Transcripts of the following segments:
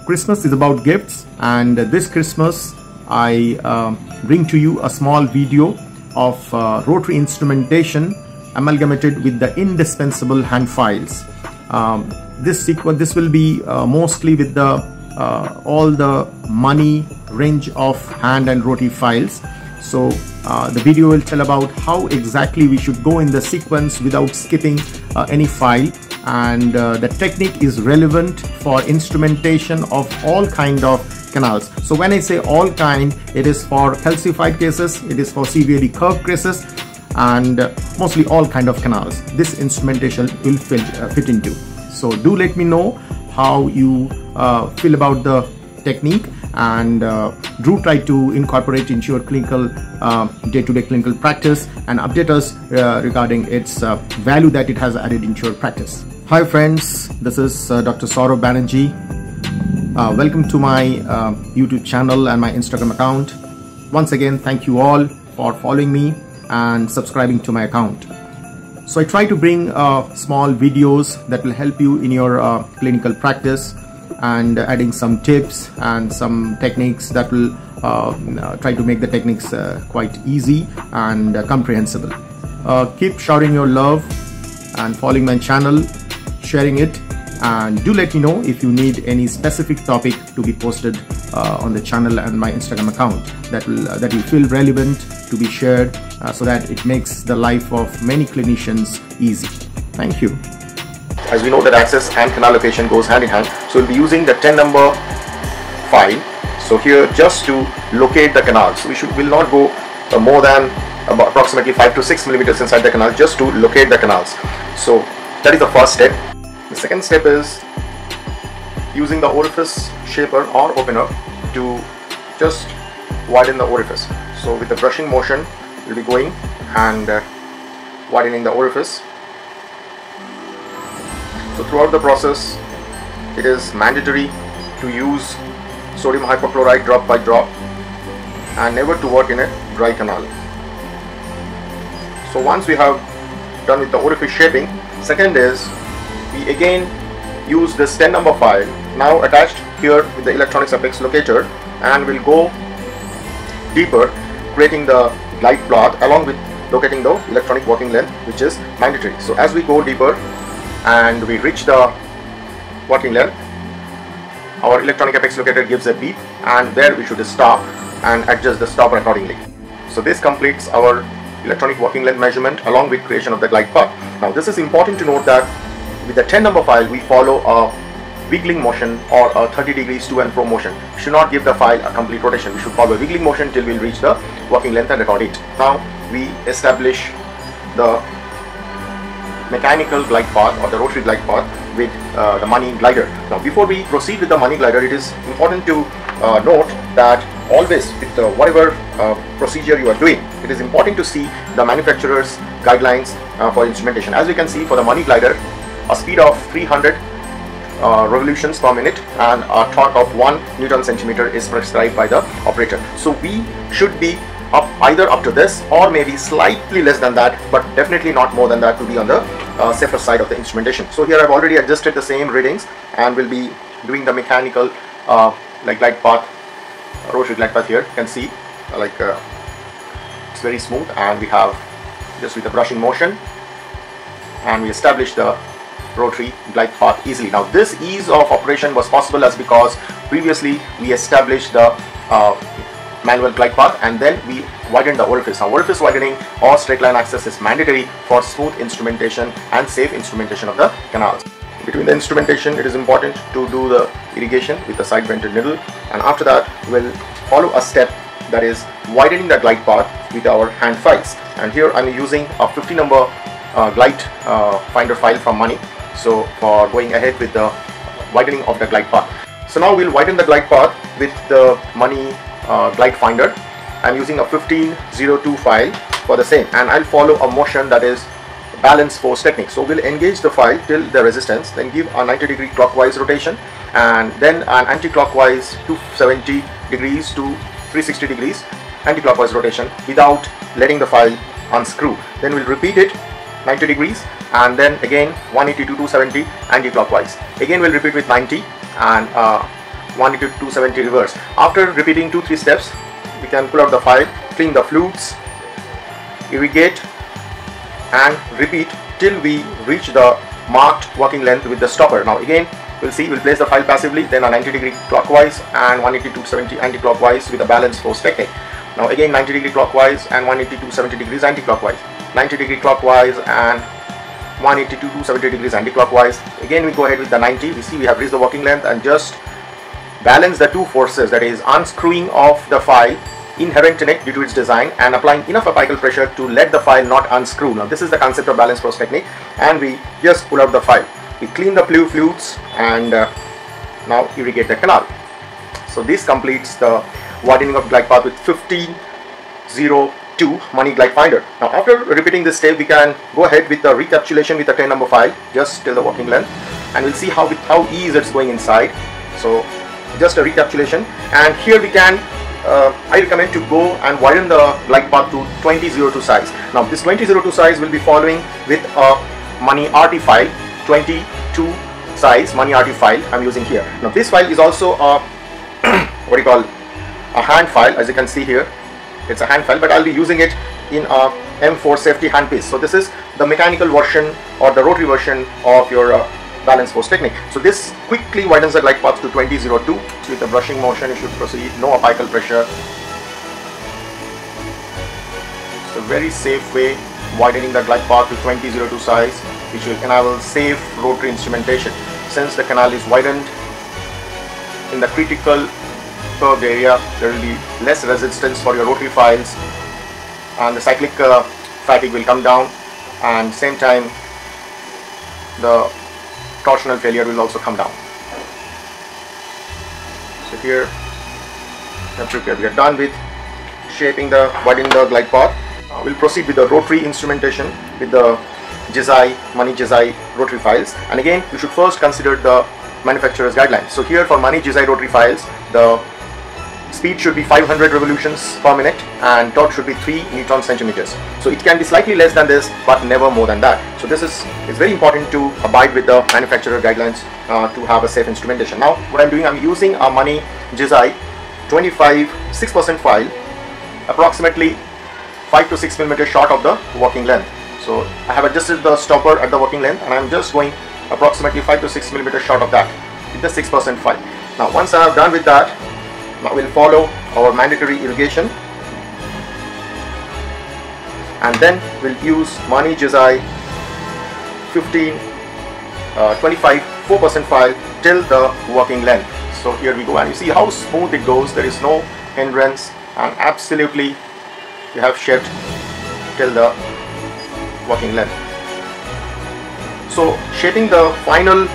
Christmas is about gifts, and this Christmas I bring to you a small video of rotary instrumentation amalgamated with the indispensable hand files. This will be mostly with the all the money range of hand and rotary files. So the video will tell about how exactly we should go in the sequence without skipping any file, and the technique is relevant for instrumentation of all kind of canals. So when I say all kind, it is for calcified cases, it is for severely curved cases, and mostly all kind of canals this instrumentation will fit into. So do let me know how you feel about the technique, and do try to incorporate into your clinical day-to-day clinical practice and update us regarding its value that it has added into your practice. Hi friends, this is Dr. Saurabh welcome to my YouTube channel and my Instagram account. Once again, thank you all for following me and subscribing to my account. So I try to bring small videos that will help you in your clinical practice, and adding some tips and some techniques that will try to make the techniques quite easy and comprehensible. Keep showering your love and following my channel, sharing it, and do let me know if you need any specific topic to be posted on the channel and my Instagram account that you feel relevant to be shared, so that it makes the life of many clinicians easy. Thank you. As we know that access and canal location goes hand in hand, so we'll be using the 10 number file. So here, just to locate the canal, so will not go more than about approximately 5 to 6 millimeters inside the canal, just to locate the canals. So that is the first step. The second step is using the orifice shaper or opener to just widen the orifice. So with the brushing motion, we'll be going and widening the orifice. So throughout the process, it is mandatory to use sodium hypochlorite drop by drop and never to work in a dry canal. So once we have done with the orifice shaping, second is we again use this 10 number file now attached here with the electronics apex locator, and we'll go deeper, creating the glide path along with locating the electronic working length, which is mandatory. So as we go deeper and we reach the working length, our electronic apex locator gives a beep, and there we should stop and adjust the stopper accordingly. So this completes our electronic working length measurement along with creation of the glide path. Now this is important to note that with the 10 number file we follow a wiggling motion or a 30 degrees to and fro motion. We should not give the file a complete rotation. We should follow a wiggling motion till we'll reach the working length and record it. Now we establish the mechanical glide path or the rotary glide path with the money glider. Now before we proceed with the money glider, it is important to note that always with whatever procedure you are doing, it is important to see the manufacturer's guidelines for instrumentation. As you can see, for the money glider, a speed of 300 revolutions per minute and a torque of 1 Newton centimeter is prescribed by the operator. So we should be either up to this or maybe slightly less than that, but definitely not more than that to be on the safer side of the instrumentation. So here I've already adjusted the same readings and will be doing the mechanical like glide path, rotary glide path. Here you can see it's very smooth, and we have just with the brushing motion and we establish the rotary glide path easily. Now this ease of operation was possible as because previously we established the manual glide path and then we widened the orifice. Now orifice widening or straight line access is mandatory for smooth instrumentation and safe instrumentation of the canals. Between the instrumentation, it is important to do the irrigation with the side vented needle, and after that we'll follow a step, that is widening the glide path with our hand files. And here I'm using a 50 number glide finder file from Money, so for going ahead with the widening of the glide path. So now we'll widen the glide path with the Money glide finder. I'm using a 1502 file for the same, and I'll follow a motion that is balance force technique. So we'll engage the file till the resistance, then give a 90-degree clockwise rotation, and then an anti-clockwise 270 degrees to 360 degrees anti-clockwise rotation without letting the file unscrew. Then we'll repeat it 90 degrees, and then again 180 to 270 anti-clockwise. Again we'll repeat with 90, and 180 to 270 reverse. After repeating 2-3 steps, we can pull out the file, clean the flutes, irrigate, and repeat till we reach the marked working length with the stopper. Now again, we'll place the file passively, then a 90-degree clockwise and 180 to 70 anti-clockwise with a balance force technique. Now again, 90-degree clockwise and 180 to 70 degrees anti-clockwise, 90-degree clockwise and 180 to 270 degrees anti-clockwise. Again, we go ahead with the 90. We see we have reached the working length, and just balance the two forces, that is unscrewing of the file inherent in it due to its design and applying enough apical pressure to let the file not unscrew. Now this is the concept of balance force technique, and we just pull out the file. We clean the flutes and now irrigate the canal. So this completes the widening of glide path with 1502 money glide finder. Now after repeating this step, we can go ahead with the recapitulation with the 10 number file just till the working length, and we'll see how easy it's going inside. So just a recapitulation, and here we can I recommend to go and widen the glide path to 2002 size. Now this 2002 size will be following with a money RT file, 22 size money RT file I'm using here. Now this file is also a a hand file. As you can see here, it's a hand file, but I'll be using it in a M4 safety handpiece. So this is the mechanical version or the rotary version of your balance force technique. So this quickly widens the glide path to 2002 with a brushing motion. You should proceed, no apical pressure. It's a very safe way widening the glide path to 2002 size, which will enable safe rotary instrumentation. Since the canal is widened in the critical curved area, there will be less resistance for your rotary files, and the cyclic fatigue will come down, and same time the torsional failure will also come down. So here we are done with widening the glide path. We'll proceed with the rotary instrumentation with the jizai, money jizai rotary files, and again you should first consider the manufacturer's guidelines. So here for money jizai rotary files, the speed should be 500 revolutions per minute and torque should be 3 Newton centimeters. So it can be slightly less than this, but never more than that. So this is very important to abide with the manufacturer guidelines to have a safe instrumentation. Now what I'm doing, I'm using a money jizai 6% file, approximately 5 to 6 millimeters short of the working length. So I have adjusted the stopper at the working length, and I'm just going approximately 5 to 6 millimeters short of that with the 6% file. Now once I have done with that, now we'll follow our mandatory irrigation, and then we'll use money jizai 25 4% file till the working length. So here we go, and you see how smooth it goes. There is no hindrance, and absolutely you have shaped till the working length. So shaping the final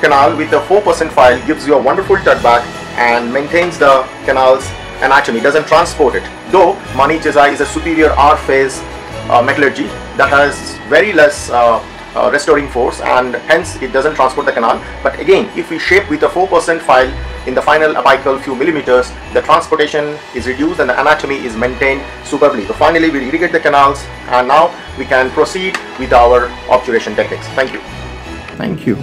canal with the 4% file gives you a wonderful tutback and maintains the canal's anatomy, doesn't transport it. Though money jizai is a superior R phase metallurgy that has very less restoring force, and hence it doesn't transport the canal. But again, if we shape with a 4% file in the final apical few millimeters, the transportation is reduced and the anatomy is maintained superbly. So finally we irrigate the canals, and now we can proceed with our obturation techniques. Thank you. Thank you.